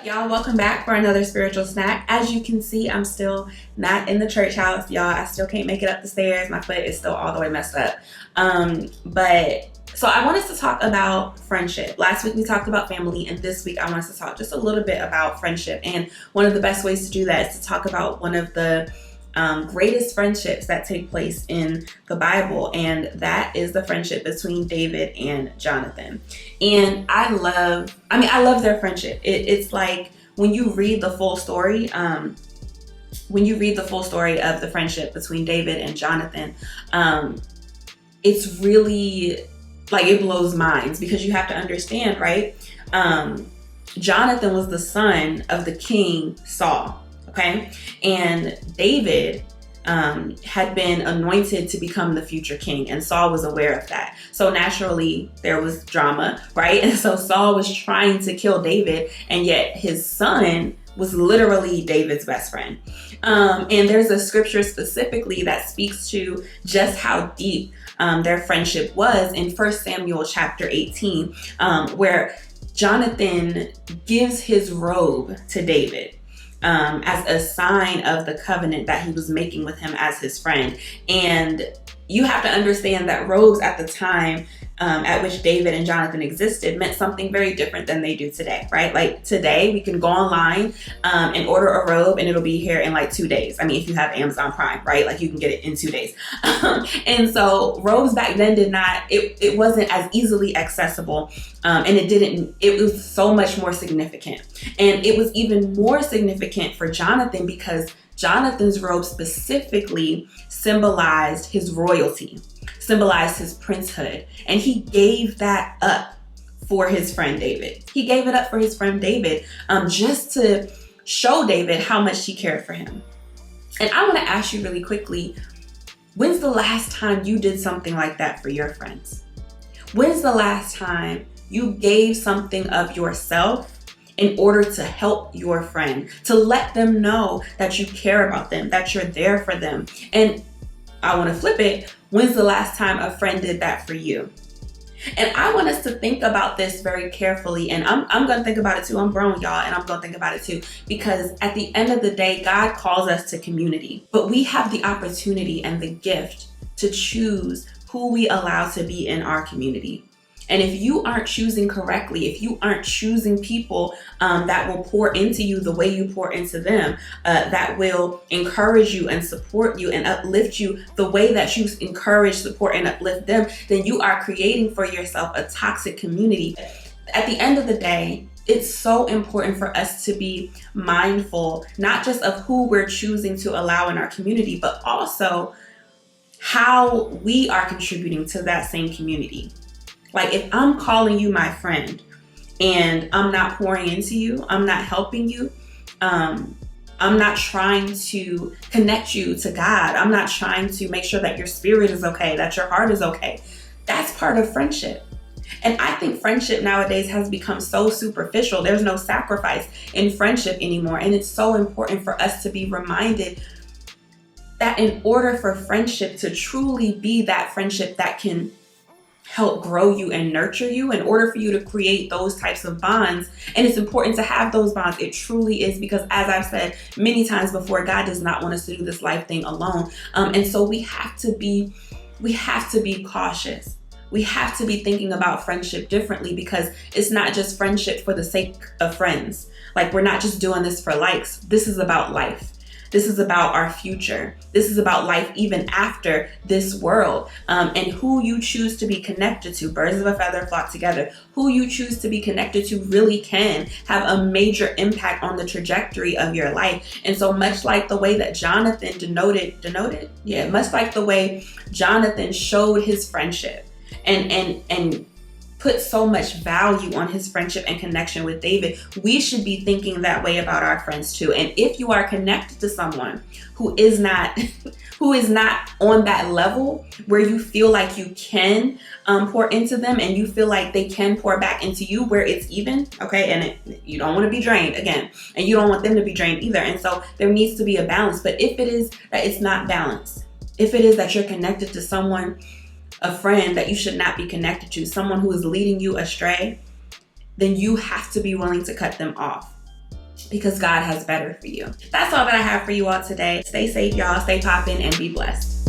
Y'all, welcome back for another spiritual snack. As you can see, I'm still not in the church house, y'all. I still can't make it up the stairs. My foot is still all the way messed up. So I want us to talk about friendship. Last week we talked about family, and this week I want us to talk just a little bit about friendship. And one of the best ways to do that is to talk about one of the greatest friendships that take place in the Bible, and that is the friendship between David and Jonathan. And I love their friendship. It's like when you read the full story, of the friendship between David and Jonathan, it's really like it blows minds, because you have to understand, right? Jonathan was the son of the king Saul. Okay, and David had been anointed to become the future king, and Saul was aware of that. So naturally, there was drama, right? And so Saul was trying to kill David, and yet his son was literally David's best friend. And there's a scripture specifically that speaks to just how deep their friendship was in 1 Samuel chapter 18, where Jonathan gives his robe to David. As a sign of the covenant that he was making with him as his friend. And you have to understand that robes at the time at which David and Jonathan existed meant something very different than they do today, right? Like today, we can go online and order a robe and it'll be here in like 2 days. I mean, if you have Amazon Prime, right? Like you can get it in 2 days. And so robes back then it wasn't as easily accessible. And it was so much more significant. And it was even more significant for Jonathan because Jonathan's robe specifically symbolized his royalty, symbolized his princehood. And he gave that up for his friend David. He gave it up for his friend David just to show David how much he cared for him. And I want to ask you really quickly, when's the last time you did something like that for your friends? When's the last time you gave something of yourself in order to help your friend, to let them know that you care about them, that you're there for them? And I want to flip it. When's the last time a friend did that for you? And I want us to think about this very carefully. And I'm going to think about it too. I'm grown, y'all, and I'm going to think about it too. Because at the end of the day, God calls us to community. But we have the opportunity and the gift to choose who we allow to be in our community. And if you aren't choosing correctly, if you aren't choosing people that will pour into you the way you pour into them, that will encourage you and support you and uplift you the way that you encourage, support, and uplift them, then you are creating for yourself a toxic community. At the end of the day, it's so important for us to be mindful, not just of who we're choosing to allow in our community, but also how we are contributing to that same community. Like if I'm calling you my friend and I'm not pouring into you, I'm not helping you, I'm not trying to connect you to God, I'm not trying to make sure that your spirit is okay, that your heart is okay, that's part of friendship. And I think friendship nowadays has become so superficial. There's no sacrifice in friendship anymore. And it's so important for us to be reminded that in order for friendship to truly be that friendship that can help grow you and nurture you, in order for you to create those types of bonds. And it's important to have those bonds. It truly is, because as I've said many times before, God does not want us to do this life thing alone. And so we have to be cautious. We have to be thinking about friendship differently, because it's not just friendship for the sake of friends. Like we're not just doing this for likes. This is about life. This is about our future. This is about life even after this world, and who you choose to be connected to. Birds of a feather flock together. Who you choose to be connected to really can have a major impact on the trajectory of your life. And so much like the way that Jonathan much like the way Jonathan showed his friendship and put so much value on his friendship and connection with David, we should be thinking that way about our friends too. And if you are connected to someone who is not on that level where you feel like you can pour into them and you feel like they can pour back into you where it's even, okay, and you don't want to be drained again, and you don't want them to be drained either. And so there needs to be a balance. But if it is that it's not balanced, if it is that you're connected to someone, a friend that you should not be connected to, someone who is leading you astray, then you have to be willing to cut them off. because God has better for you. That's all that I have for you all today. Stay safe, y'all. Stay popping and be blessed.